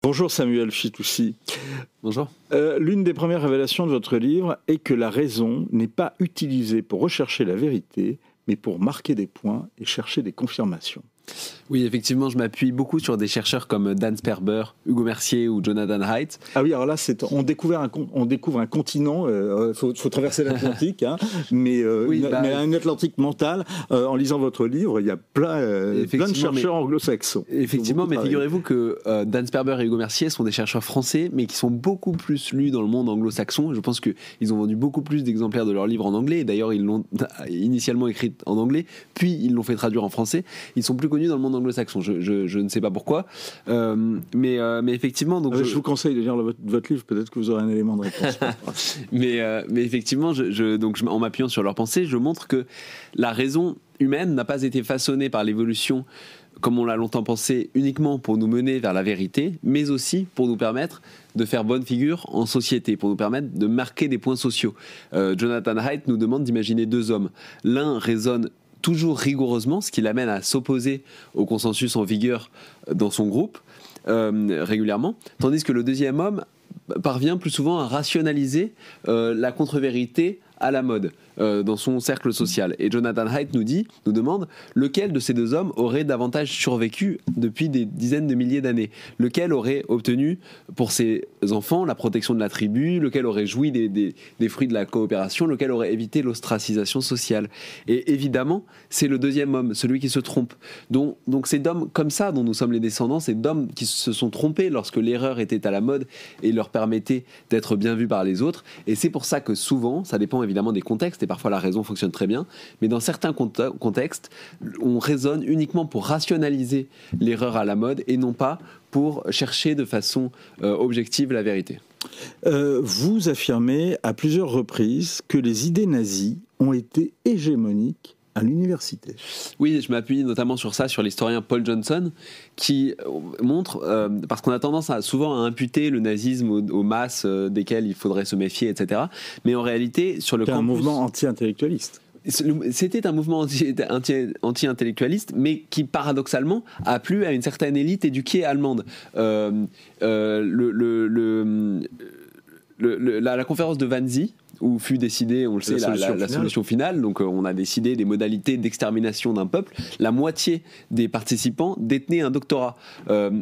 Bonjour Samuel Fitoussi. Bonjour. L'une des premières révélations de votre livre est que la raison n'est pas utilisée pour rechercher la vérité, mais pour marquer des points et chercher des confirmations. Oui, effectivement, je m'appuie beaucoup sur des chercheurs comme Dan Sperber, Hugo Mercier ou Jonathan Haidt. Ah oui, alors là, on découvre un continent, faut traverser l'Atlantique, hein, mais un Atlantique mental. En lisant votre livre, il y a plein de chercheurs anglo-saxons. Effectivement, mais figurez-vous que Dan Sperber et Hugo Mercier sont des chercheurs français, mais qui sont beaucoup plus lus dans le monde anglo-saxon. Je pense qu'ils ont vendu beaucoup plus d'exemplaires de leur livre en anglais. D'ailleurs, ils l'ont initialement écrit en anglais, puis ils l'ont fait traduire en français. Ils sont plus connus dans le monde anglo-saxon. Je ne sais pas pourquoi, mais effectivement. Donc je vous conseille de lire votre livre. Peut-être que vous aurez un élément de réponse. mais effectivement, en m'appuyant sur leurs pensées, je montre que la raison humaine n'a pas été façonnée par l'évolution, comme on l'a longtemps pensé, uniquement pour nous mener vers la vérité, mais aussi pour nous permettre de faire bonne figure en société, pour nous permettre de marquer des points sociaux. Jonathan Haidt nous demande d'imaginer deux hommes. L'un raisonne toujours rigoureusement, ce qui l'amène à s'opposer au consensus en vigueur dans son groupe régulièrement, tandis que le deuxième homme parvient plus souvent à rationaliser la contre-vérité à la mode dans son cercle social. Et Jonathan Haidt nous demande lequel de ces deux hommes aurait davantage survécu depuis des dizaines de milliers d'années, lequel aurait obtenu pour ses enfants la protection de la tribu, lequel aurait joui des fruits de la coopération, lequel aurait évité l'ostracisation sociale. Et évidemment, c'est le deuxième homme, celui qui se trompe. Donc c'est d'hommes comme ça dont nous sommes les descendants, c'est d'hommes qui se sont trompés lorsque l'erreur était à la mode et leur permettait d'être bien vus par les autres. Et c'est pour ça que souvent, ça dépend évidemment des contextes, et parfois la raison fonctionne très bien, mais dans certains contextes, on raisonne uniquement pour rationaliser l'erreur à la mode et non pas pour chercher de façon objective la vérité. Vous affirmez à plusieurs reprises que les idées nazies ont été hégémoniques à l'université. Oui, je m'appuie notamment sur ça, sur l'historien Paul Johnson, qui montre, parce qu'on a tendance souvent à imputer le nazisme aux masses desquelles il faudrait se méfier, etc. Mais en réalité, sur le campus... C'est un mouvement anti-intellectualiste. C'était un mouvement anti-intellectualiste, mais qui paradoxalement a plu à une certaine élite éduquée allemande. La conférence de Wannsee, où fut décidée, on le sait, la solution finale. Donc on a décidé des modalités d'extermination d'un peuple. La moitié des participants détenaient un doctorat.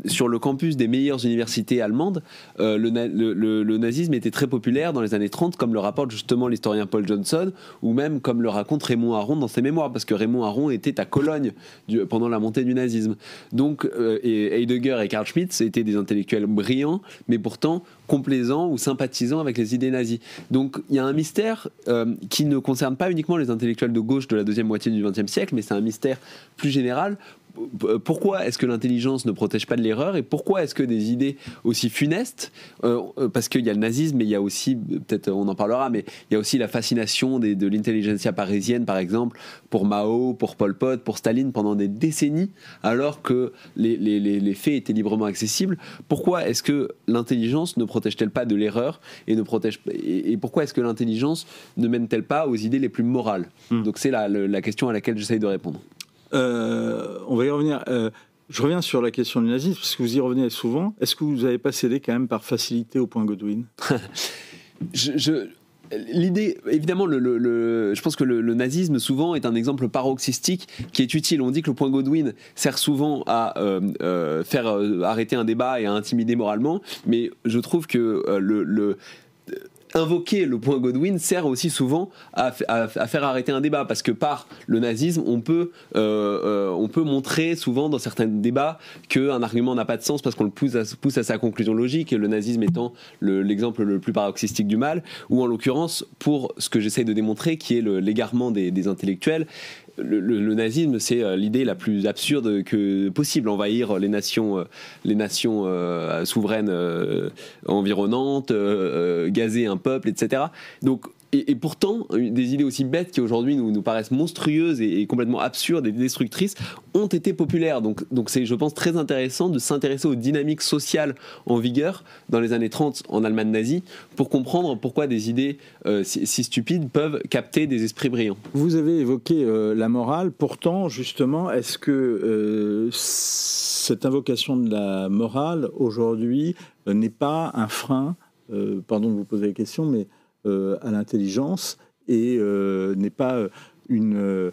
Sur le campus des meilleures universités allemandes, le nazisme était très populaire dans les années 30, comme le rapporte justement l'historien Paul Johnson, ou même comme le raconte Raymond Aron dans ses mémoires, parce que Raymond Aron était à Cologne pendant la montée du nazisme. Donc, et Heidegger et Carl Schmitt étaient des intellectuels brillants, mais pourtant complaisants ou sympathisants avec les idées nazies. Donc il y a un mystère qui ne concerne pas uniquement les intellectuels de gauche de la deuxième moitié du XXe siècle, mais c'est un mystère plus général. Pourquoi est-ce que l'intelligence ne protège pas de l'erreur, et pourquoi est-ce que des idées aussi funestes, parce qu'il y a le nazisme, mais il y a aussi, peut-être on en parlera, mais il y a aussi la fascination de l'intelligentsia parisienne, par exemple, pour Mao, pour Pol Pot, pour Staline pendant des décennies, alors que les faits étaient librement accessibles. Pourquoi est-ce que l'intelligence ne protège-t-elle pas de l'erreur, et pourquoi est-ce que l'intelligence ne mène-t-elle pas aux idées les plus morales? Donc c'est la question à laquelle j'essaye de répondre. On va y revenir. Je reviens sur la question du nazisme, parce que vous y revenez souvent. Est-ce que vous n'avez pas cédé quand même par facilité au point Godwin? L'idée, évidemment, je pense que le nazisme souvent est un exemple paroxystique qui est utile. On dit que le point Godwin sert souvent à faire arrêter un débat et à intimider moralement, mais je trouve que invoquer le point Godwin sert aussi souvent à faire arrêter un débat, parce que par le nazisme on peut montrer souvent dans certains débats qu'un argument n'a pas de sens parce qu'on le pousse à sa conclusion logique, et le nazisme étant l'exemple le plus paroxystique du mal, ou en l'occurrence pour ce que j'essaye de démontrer qui est l'égarement des intellectuels. Le nazisme, c'est l'idée la plus absurde que possible, envahir les nations souveraines environnantes, gazer un peuple, etc. Donc Et pourtant, des idées aussi bêtes qui aujourd'hui nous paraissent monstrueuses et complètement absurdes et destructrices ont été populaires. Donc c'est, je pense, très intéressant de s'intéresser aux dynamiques sociales en vigueur dans les années 30 en Allemagne nazie pour comprendre pourquoi des idées si stupides peuvent capter des esprits brillants. Vous avez évoqué la morale. Pourtant, justement, est-ce que cette invocation de la morale aujourd'hui n'est pas un frein, pardon de vous poser la question, mais à l'intelligence et n'est pas une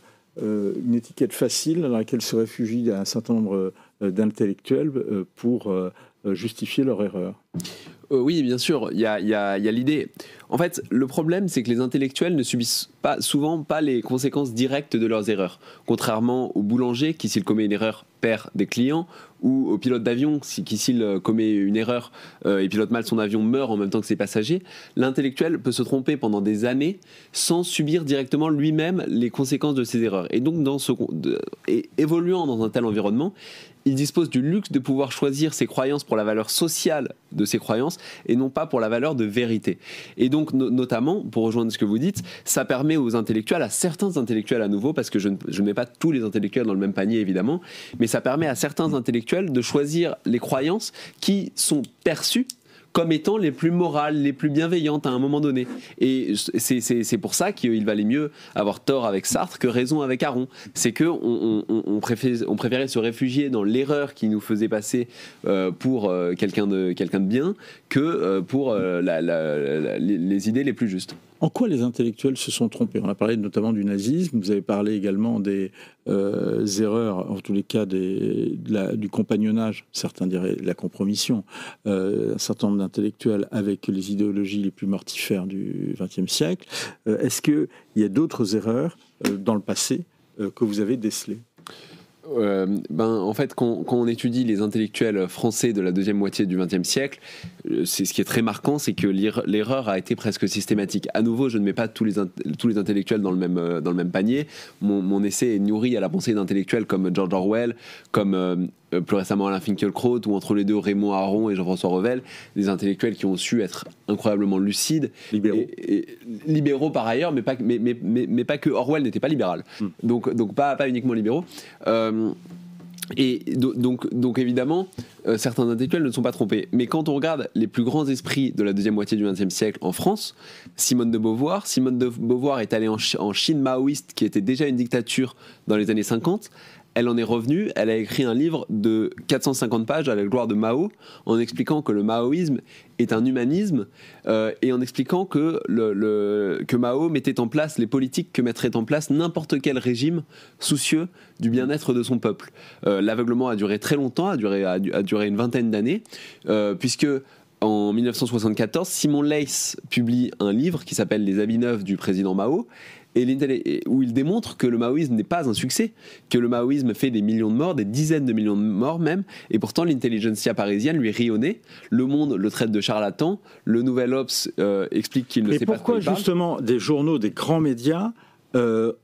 étiquette facile dans laquelle se réfugient un certain nombre d'intellectuels pour justifier leur erreur? Oui, bien sûr, il y a l'idée. En fait, le problème, c'est que les intellectuels ne subissent souvent pas les conséquences directes de leurs erreurs. Contrairement au boulanger qui, s'il commet une erreur, perd des clients, ou au pilote d'avion qui, s'il commet une erreur et pilote mal son avion, meurt en même temps que ses passagers. L'intellectuel peut se tromper pendant des années sans subir directement lui-même les conséquences de ses erreurs. Et donc, évoluant dans un tel environnement, il dispose du luxe de pouvoir choisir ses croyances pour la valeur sociale de ses croyances et non pas pour la valeur de vérité. Et donc, notamment, pour rejoindre ce que vous dites, ça permet aux intellectuels, à certains intellectuels à nouveau, parce que je ne mets pas tous les intellectuels dans le même panier évidemment, mais ça permet à certains intellectuels de choisir les croyances qui sont perçues comme étant les plus morales, les plus bienveillantes à un moment donné. Et c'est pour ça qu'il valait mieux avoir tort avec Sartre que raison avec Aron. C'est qu'on préférait se réfugier dans l'erreur qui nous faisait passer pour quelqu'un de bien que pour les idées les plus justes. En quoi les intellectuels se sont trompés? On a parlé notamment du nazisme, vous avez parlé également des erreurs, en tous les cas du compagnonnage, certains diraient la compromission, un certain nombre d'intellectuels avec les idéologies les plus mortifères du XXe siècle. Est-ce qu'il y a d'autres erreurs dans le passé que vous avez décelées? En fait, quand on étudie les intellectuels français de la deuxième moitié du XXe siècle, c'est ce qui est très marquant, c'est que l'erreur a été presque systématique. À nouveau, je ne mets pas tous les intellectuels dans le même panier. Mon essai est nourri à la pensée d'intellectuels comme George Orwell, comme plus récemment Alain Finkielkraut, ou entre les deux Raymond Aron et Jean-François Revel, des intellectuels qui ont su être incroyablement lucides, libéraux par ailleurs, mais pas que. Orwell n'était pas libéral, donc pas uniquement libéraux. Et donc évidemment, certains intellectuels ne sont pas trompés. Mais quand on regarde les plus grands esprits de la deuxième moitié du XXe siècle en France, Simone de Beauvoir est allée en Chine maoïste, qui était déjà une dictature dans les années 50. Elle en est revenue, elle a écrit un livre de 450 pages à la gloire de Mao, en expliquant que le maoïsme est un humanisme et en expliquant que Mao mettait en place les politiques que mettrait en place n'importe quel régime soucieux du bien-être de son peuple. L'aveuglement a duré très longtemps, a duré une vingtaine d'années, puisque en 1974, Simon Leys publie un livre qui s'appelle « Les habits neufs du président Mao », où il démontre que le maoïsme n'est pas un succès, que le maoïsme fait des millions de morts, des dizaines de millions de morts même, et pourtant l'intelligentsia parisienne lui rit au nez. Le Monde le traite de charlatan, le Nouvel Obs explique qu'il ne sait pas de quoi il parle. Pourquoi justement des journaux, des grands médias n'ont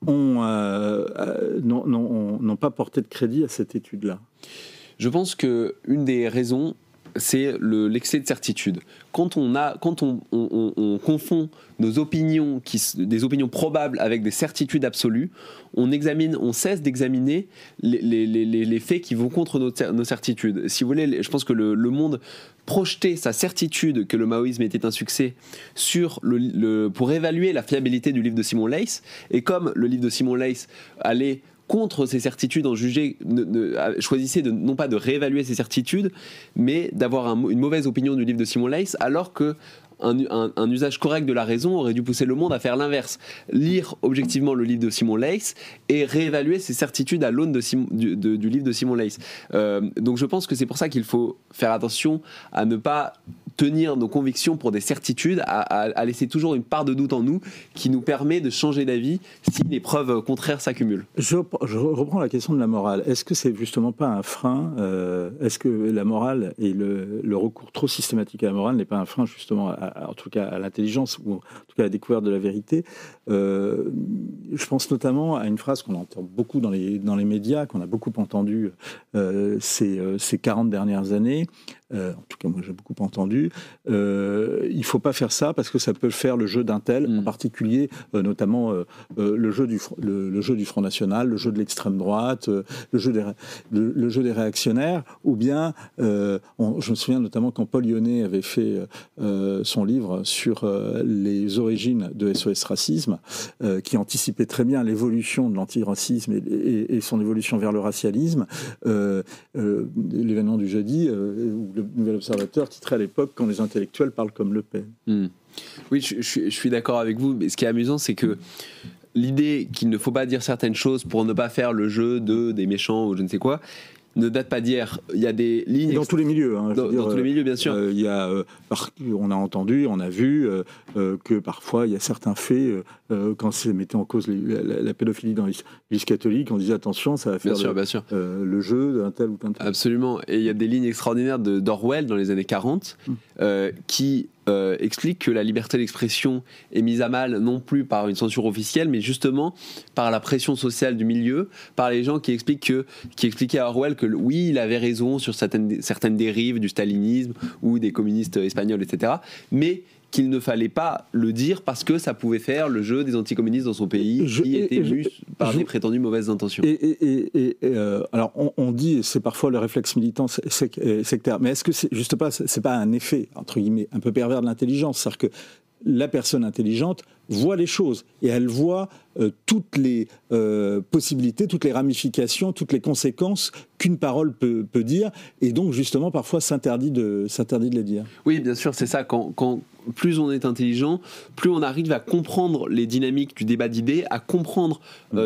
pas porté de crédit à cette étude-là? Je pense qu'une des raisons, c'est l'excès de certitude. Quand on confond nos opinions, des opinions probables avec des certitudes absolues, on cesse d'examiner les faits qui vont contre nos certitudes. Si vous voulez, je pense que le Monde projetait sa certitude que le maoïsme était un succès pour évaluer la fiabilité du livre de Simon Leys, et comme le livre de Simon Leys allait contre ces certitudes, choisissait non pas de réévaluer ces certitudes, mais d'avoir une mauvaise opinion du livre de Simon Leys, alors que un usage correct de la raison aurait dû pousser le Monde à faire l'inverse. Lire objectivement le livre de Simon Leys et réévaluer ses certitudes à l'aune du livre de Simon Leys. Donc je pense que c'est pour ça qu'il faut faire attention à ne pas tenir nos convictions pour des certitudes, à laisser toujours une part de doute en nous qui nous permet de changer d'avis si les preuves contraires s'accumulent. Je reprends la question de la morale. Est-ce que c'est justement pas un frein Est-ce que la morale et le recours trop systématique à la morale n'est pas un frein justement en tout cas à l'intelligence ou en tout cas à la découverte de la vérité? Je pense notamment à une phrase qu'on entend beaucoup dans les médias, qu'on a beaucoup entendue ces 40 dernières années. en tout cas moi j'ai beaucoup entendu, il ne faut pas faire ça parce que ça peut faire le jeu d'un tel, en particulier notamment le jeu du Front National, le jeu de l'extrême droite, le jeu des réactionnaires, ou bien, je me souviens notamment quand Paul Yonnet avait fait son livre sur les origines de SOS Racisme, qui anticipait très bien l'évolution de l'antiracisme et son évolution vers le racialisme. L'événement du jeudi, où le Nouvel Observateur titrait à l'époque « Quand les intellectuels parlent comme Le Pen ». Oui, je suis d'accord avec vous, mais ce qui est amusant, c'est que l'idée qu'il ne faut pas dire certaines choses pour ne pas faire le jeu des méchants ou je ne sais quoi ne date pas d'hier. Il y a des lignes... Et dans tous les milieux. Hein, dans tous les milieux, bien sûr. On a entendu, on a vu que parfois, il y a certains faits, quand c'est mettait en cause la pédophilie dans l'Église catholique, on disait attention, ça va faire le jeu d'un tel ou d'un tel. Absolument. Et il y a des lignes extraordinaires d'Orwell dans les années 40 qui expliquent que la liberté d'expression est mise à mal non plus par une censure officielle, mais justement par la pression sociale du milieu, par les gens qui expliquaient à Orwell que oui, il avait raison sur certaines dérives du stalinisme ou des communistes espagnols, etc., mais qu'il ne fallait pas le dire parce que ça pouvait faire le jeu des anticommunistes dans son pays qui étaient vus par des prétendues mauvaises intentions. Alors on dit, c'est parfois le réflexe militant sectaire, mais est-ce que c'est pas un effet, entre guillemets, un peu pervers de l'intelligence? C'est-à-dire que la personne intelligente voit les choses et elle voit toutes les possibilités, toutes les ramifications, toutes les conséquences qu'une parole peut dire, et donc justement parfois s'interdit de les dire. Oui, bien sûr, c'est ça. Quand plus on est intelligent, plus on arrive à comprendre les dynamiques du débat d'idées, à comprendre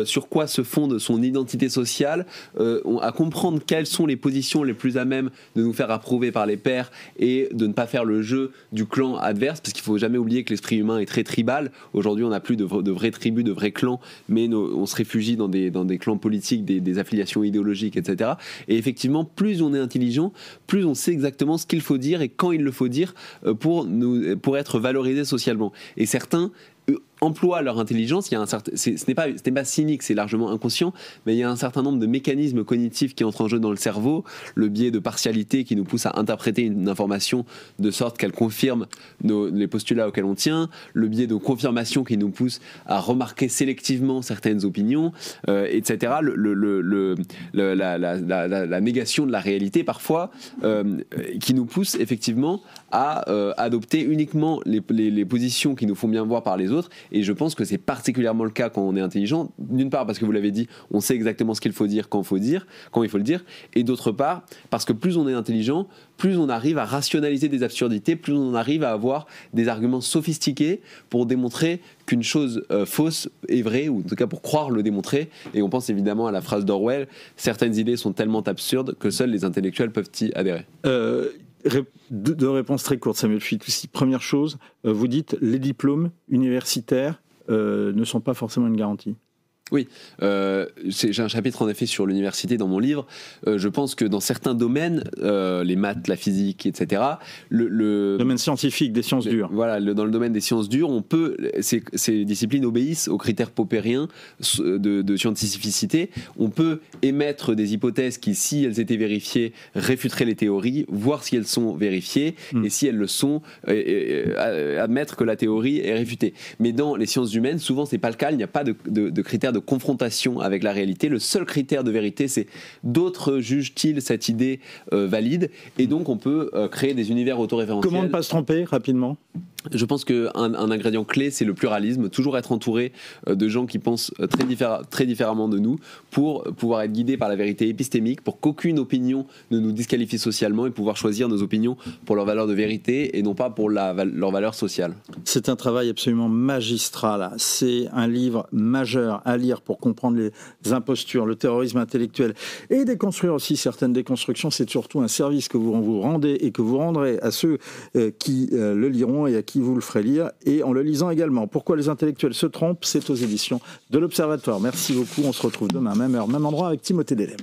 sur quoi se fonde son identité sociale, à comprendre quelles sont les positions les plus à même de nous faire approuver par les pairs et de ne pas faire le jeu du clan adverse, parce qu'il ne faut jamais oublier que l'esprit humain est très tribal. Aujourd'hui, on n'a plus de vraies tribus, de vrais clans, mais on se réfugie dans des clans politiques, des affiliations idéologiques, etc. Et effectivement, plus on est intelligent, plus on sait exactement ce qu'il faut dire et quand il le faut dire pour être valorisé socialement. Et certains emploient leur intelligence. Ce n'est pas cynique, c'est largement inconscient, mais il y a un certain nombre de mécanismes cognitifs qui entrent en jeu dans le cerveau, le biais de partialité qui nous pousse à interpréter une information de sorte qu'elle confirme les postulats auxquels on tient, le biais de confirmation qui nous pousse à remarquer sélectivement certaines opinions, etc. La négation de la réalité parfois, qui nous pousse effectivement à adopter uniquement les positions qui nous font bien voir par les autres. Et je pense que c'est particulièrement le cas quand on est intelligent, d'une part parce que vous l'avez dit, on sait exactement ce qu'il faut dire, quand il faut le dire, et d'autre part parce que plus on est intelligent, plus on arrive à rationaliser des absurdités, plus on arrive à avoir des arguments sophistiqués pour démontrer qu'une chose fausse est vraie, ou en tout cas pour croire le démontrer. Et on pense évidemment à la phrase d'Orwell, certaines idées sont tellement absurdes que seuls les intellectuels peuvent y adhérer. Deux réponses très courtes, Samuel Fitoussi. Première chose, vous dites les diplômes universitaires ne sont pas forcément une garantie. Oui, j'ai un chapitre en effet sur l'université dans mon livre. Je pense que dans certains domaines, les maths, la physique, etc., le domaine scientifique, des sciences dures. Voilà, dans le domaine des sciences dures, ces disciplines obéissent aux critères popériens de scientificité. On peut émettre des hypothèses qui, si elles étaient vérifiées, réfuteraient les théories, voir si elles sont vérifiées, et si elles le sont, admettre que la théorie est réfutée. Mais dans les sciences humaines, souvent c'est pas le cas. Il n'y a pas de critères de confrontation avec la réalité. Le seul critère de vérité, c'est d'autres jugent-ils cette idée valide, et donc on peut créer des univers autoréférentiels. Comment ne pas se tromper rapidement ? Je pense qu'un ingrédient clé, c'est le pluralisme, toujours être entouré de gens qui pensent très différemment de nous, pour pouvoir être guidé par la vérité épistémique, pour qu'aucune opinion ne nous disqualifie socialement, et pouvoir choisir nos opinions pour leur valeur de vérité et non pas pour leur valeur sociale. C'est un travail absolument magistral. C'est un livre majeur à lire pour comprendre les impostures, le terrorisme intellectuel, et déconstruire aussi certaines déconstructions. C'est surtout un service que vous rendez et que vous rendrez à ceux qui le liront et à qui vous le ferez lire, et en le lisant également. Pourquoi les intellectuels se trompent, c'est aux éditions de l'Observatoire. Merci beaucoup, on se retrouve demain, même heure, même endroit, avec Timothée Delem.